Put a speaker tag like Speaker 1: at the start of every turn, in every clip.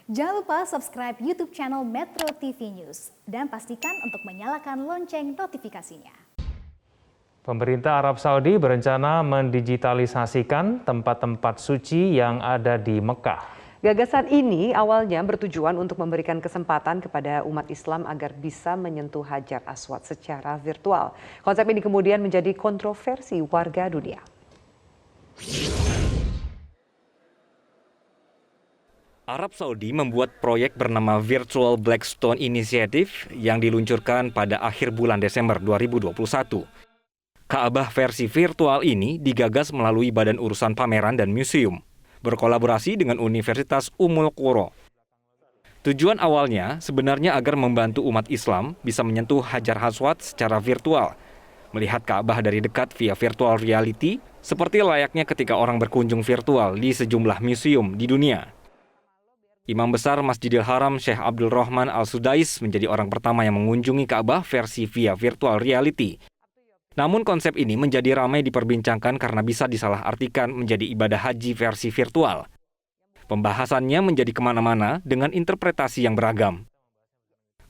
Speaker 1: Jangan lupa subscribe YouTube channel Metro TV News dan pastikan untuk menyalakan lonceng notifikasinya.
Speaker 2: Pemerintah Arab Saudi berencana mendigitalisasikan tempat-tempat suci yang ada di Mekah.
Speaker 3: Gagasan ini awalnya bertujuan untuk memberikan kesempatan kepada umat Islam agar bisa menyentuh Hajar Aswad secara virtual. Konsep ini kemudian menjadi kontroversi warga dunia.
Speaker 4: Arab Saudi membuat proyek bernama Virtual Blackstone Initiative yang diluncurkan pada akhir bulan Desember 2021. Ka'bah versi virtual ini digagas melalui Badan Urusan Pameran dan Museum, berkolaborasi dengan Universitas Ummul Qura. Tujuan awalnya sebenarnya agar membantu umat Islam bisa menyentuh Hajar Aswad secara virtual, melihat Ka'bah dari dekat via virtual reality, seperti layaknya ketika orang berkunjung virtual di sejumlah museum di dunia. Imam Besar Masjidil Haram Syekh Abdul Rahman Al-Sudais menjadi orang pertama yang mengunjungi Ka'bah versi via virtual reality. Namun konsep ini menjadi ramai diperbincangkan karena bisa disalahartikan menjadi ibadah haji versi virtual. Pembahasannya menjadi kemana-mana dengan interpretasi yang beragam.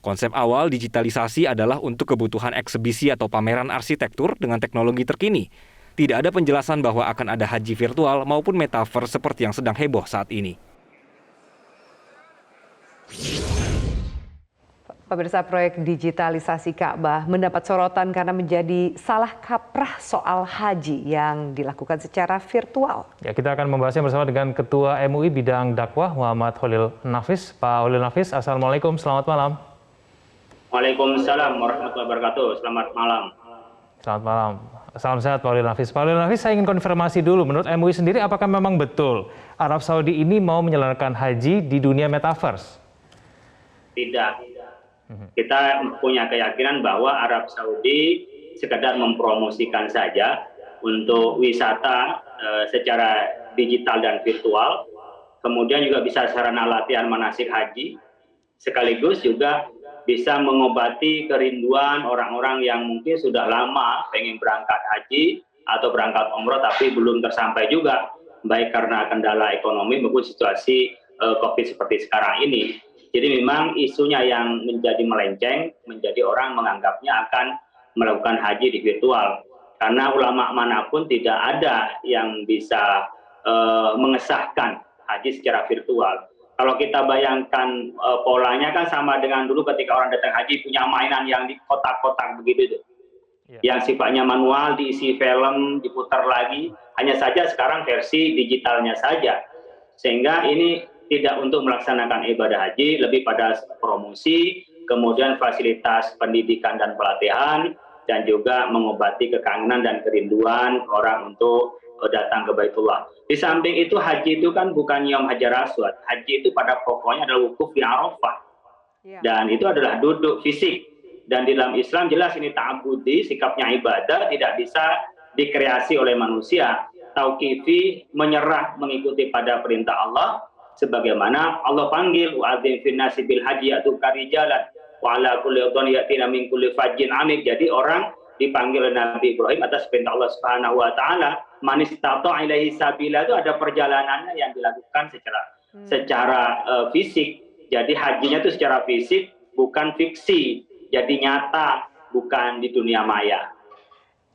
Speaker 4: Konsep awal digitalisasi adalah untuk kebutuhan eksebisi atau pameran arsitektur dengan teknologi terkini. Tidak ada penjelasan bahwa akan ada haji virtual maupun metaverse seperti yang sedang heboh saat ini.
Speaker 3: Pemirsa, proyek digitalisasi Ka'bah mendapat sorotan karena menjadi salah kaprah soal haji yang dilakukan secara virtual.
Speaker 2: Ya, kita akan membahasnya bersama dengan Ketua MUI Bidang Dakwah Muhammad Holil Nafis. Pak Holil Nafis, Assalamualaikum, selamat malam.
Speaker 5: Waalaikumsalam warahmatullahi wabarakatuh, selamat malam.
Speaker 2: Selamat malam. Salam sehat Pak Holil Nafis. Pak Holil Nafis, saya ingin konfirmasi dulu, menurut MUI sendiri apakah memang betul Arab Saudi ini mau menyelenggarakan haji di dunia metaverse?
Speaker 5: Tidak. Kita punya keyakinan bahwa Arab Saudi sekedar mempromosikan saja untuk wisata secara digital dan virtual, kemudian juga bisa sarana latihan manasik haji, sekaligus juga bisa mengobati kerinduan orang-orang yang mungkin sudah lama pengen berangkat haji atau berangkat umroh tapi belum tersampai juga, baik karena kendala ekonomi maupun situasi COVID seperti sekarang ini. Jadi memang isunya yang menjadi melenceng, menjadi orang menganggapnya akan melakukan haji di virtual. Karena ulama manapun tidak ada yang bisa mengesahkan haji secara virtual. Kalau kita bayangkan polanya kan sama dengan dulu ketika orang datang haji punya mainan yang di kotak-kotak begitu tuh. Yang sifatnya manual, diisi film, diputar lagi. Hanya saja sekarang versi digitalnya saja. Sehingga ini tidak untuk melaksanakan ibadah haji, lebih pada promosi, kemudian fasilitas pendidikan dan pelatihan, dan juga mengobati kekangenan dan kerinduan orang untuk datang ke Baitullah. Di samping itu haji itu kan bukan Yom Hajar Aswad, haji itu pada pokoknya adalah wukuf di Arafah. Dan itu adalah duduk fisik. Dan di dalam Islam jelas ini ta'abudi, sikapnya ibadah, tidak bisa dikreasi oleh manusia. Tauqifi, menyerah mengikuti pada perintah Allah, sebagaimana Allah panggil wa'adzim fin nasi bil haji atuka rijalan wa ala kulli dhaniyyin yatina min kulli fajjin amik. Jadi orang dipanggil oleh Nabi Ibrahim atas perintah Allah Subhanahu wa taala, man istata'a ilaihi sabila, itu ada perjalanannya yang dilakukan secara fisik. Jadi hajinya itu secara fisik, bukan fiksi. Jadi nyata, bukan di dunia maya.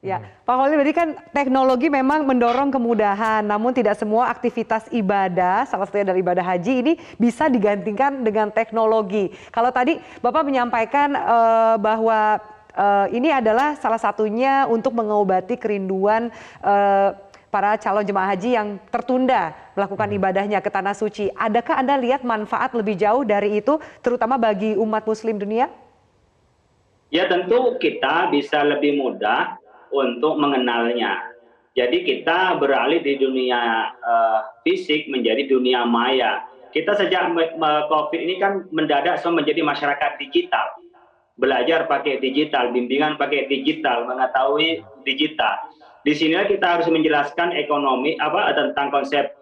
Speaker 3: Ya, Pak Holil, tadi kan teknologi memang mendorong kemudahan, namun tidak semua aktivitas ibadah, salah satunya dari ibadah haji ini bisa digantikan dengan teknologi. Kalau tadi Bapak menyampaikan bahwa ini adalah salah satunya untuk mengobati kerinduan para calon jemaah haji yang tertunda melakukan ibadahnya ke Tanah Suci. Adakah Anda lihat manfaat lebih jauh dari itu, terutama bagi umat muslim dunia?
Speaker 5: Ya tentu kita bisa lebih mudah untuk mengenalnya. Jadi kita beralih di dunia fisik menjadi dunia maya. Kita sejak COVID ini kan mendadak semua menjadi masyarakat digital. Belajar pakai digital, bimbingan pakai digital, mengetahui digital. Di sini kita harus menjelaskan ekonomi tentang konsep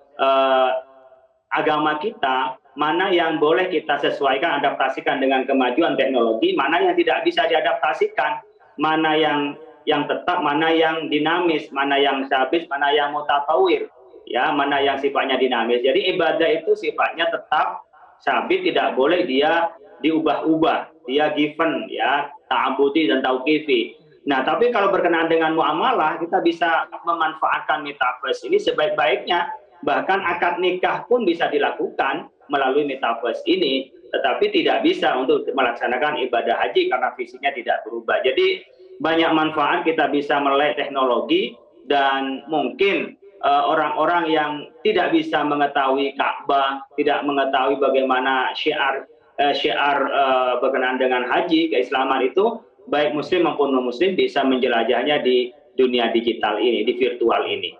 Speaker 5: agama kita, mana yang boleh kita sesuaikan, adaptasikan dengan kemajuan teknologi, mana yang tidak bisa diadaptasikan, mana yang tetap, mana yang dinamis, mana yang sabis, mana yang mutatawir, ya, mana yang sifatnya dinamis. Jadi ibadah itu sifatnya tetap sabit, tidak boleh dia diubah-ubah, dia given ya, ta'abudi dan tauqifi. Nah, tapi kalau berkenaan dengan muamalah, kita bisa memanfaatkan metaverse ini sebaik-baiknya. Bahkan akad nikah pun bisa dilakukan melalui metaverse ini, tetapi tidak bisa untuk melaksanakan ibadah haji karena fisiknya tidak berubah. Jadi banyak manfaat kita bisa melek teknologi, dan mungkin orang-orang yang tidak bisa mengetahui Ka'bah, tidak mengetahui bagaimana syiar berkenaan dengan haji, keislaman itu, baik muslim maupun non-muslim bisa menjelajahnya di dunia digital ini, di virtual ini.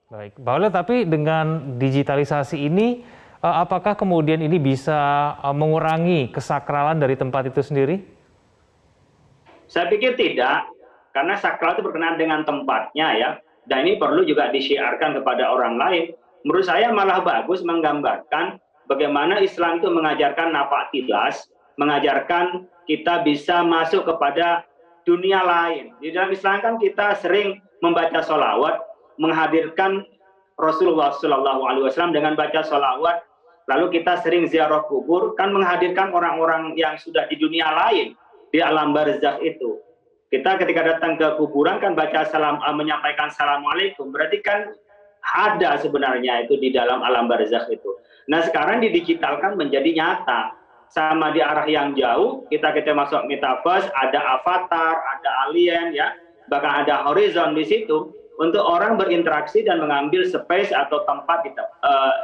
Speaker 2: Baik, Pak Holil, tapi dengan digitalisasi ini, apakah kemudian ini bisa mengurangi kesakralan dari tempat itu sendiri?
Speaker 5: Saya pikir tidak, karena sakral itu berkenaan dengan tempatnya ya, dan ini perlu juga disiarkan kepada orang lain. Menurut saya malah bagus menggambarkan bagaimana Islam itu mengajarkan napak tilas, mengajarkan kita bisa masuk kepada dunia lain. Di dalam Islam kan kita sering membaca sholawat, menghadirkan Rasulullah SAW dengan baca sholawat, lalu kita sering ziarah kubur, kan menghadirkan orang-orang yang sudah di dunia lain, di alam barzakh itu. Kita ketika datang ke kuburan kan baca salam, menyampaikan assalamualaikum, berarti kan ada sebenarnya itu di dalam alam barzakh itu. Nah sekarang didigitalkan menjadi nyata, sama di arah yang jauh, kita masuk metaverse, ada avatar, ada alien ya, bahkan ada horizon di situ untuk orang berinteraksi dan mengambil space atau tempat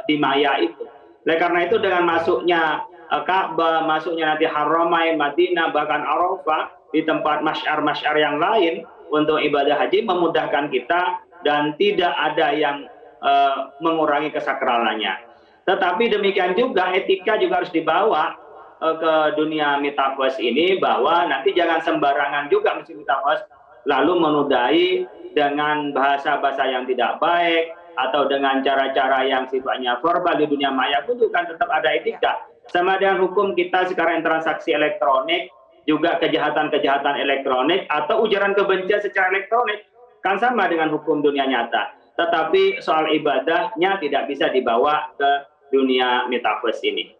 Speaker 5: di maya itu. Oleh karena itu dengan masuknya Ka'bah, masuknya nanti Haramain, Madinah, bahkan Arafah, di tempat masyar-masyar yang lain untuk ibadah haji memudahkan kita dan tidak ada yang mengurangi kesakralannya. Tetapi demikian juga etika juga harus dibawa ke dunia metaverse ini, bahwa nanti jangan sembarangan juga mesti metaverse lalu menodai dengan bahasa-bahasa yang tidak baik atau dengan cara-cara yang sifatnya verbal. Di dunia maya pun juga tetap ada etika. Sama dengan hukum kita sekarang transaksi elektronik, juga kejahatan-kejahatan elektronik atau ujaran kebencian secara elektronik, kan sama dengan hukum dunia nyata. Tetapi soal ibadahnya tidak bisa dibawa ke dunia metaverse ini.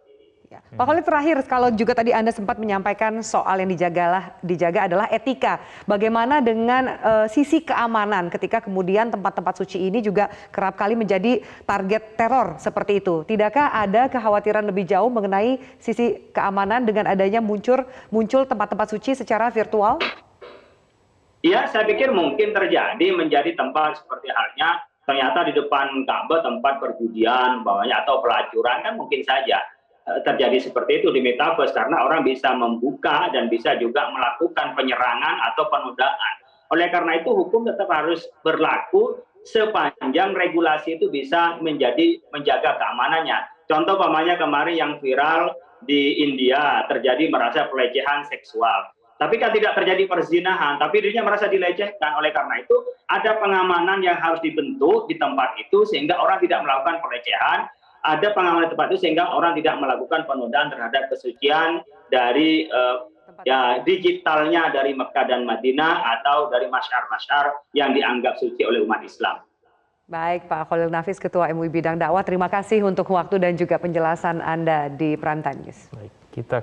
Speaker 3: Ya. Pak Holil, terakhir, kalau juga tadi Anda sempat menyampaikan soal yang dijaga adalah etika. Bagaimana dengan sisi keamanan ketika kemudian tempat-tempat suci ini juga kerap kali menjadi target teror seperti itu? Tidakkah ada kekhawatiran lebih jauh mengenai sisi keamanan dengan adanya muncul tempat-tempat suci secara virtual?
Speaker 5: Ya, saya pikir mungkin terjadi menjadi tempat seperti halnya ternyata di depan Ka'bah tempat perjudian bawahnya atau pelacuran, kan mungkin saja terjadi seperti itu di metaverse, karena orang bisa membuka dan bisa juga melakukan penyerangan atau penodaan. Oleh karena itu hukum tetap harus berlaku sepanjang regulasi itu bisa menjaga keamanannya. Contoh pamannya kemarin yang viral di India, terjadi merasa pelecehan seksual. Tapi kan tidak terjadi perzinahan, tapi dirinya merasa dilecehkan. Oleh karena itu ada pengamanan yang harus dibentuk di tempat itu sehingga orang tidak melakukan pelecehan. Ada pengamanan tempat itu sehingga orang tidak melakukan penodaan terhadap kesucian dari digitalnya dari Mekah dan Madinah atau dari masyar-masyar yang dianggap suci oleh umat Islam.
Speaker 3: Baik, Pak Holil Nafis, Ketua MUI Bidang Dakwah, terima kasih untuk waktu dan juga penjelasan Anda di Prime Time News.
Speaker 2: Baik, kita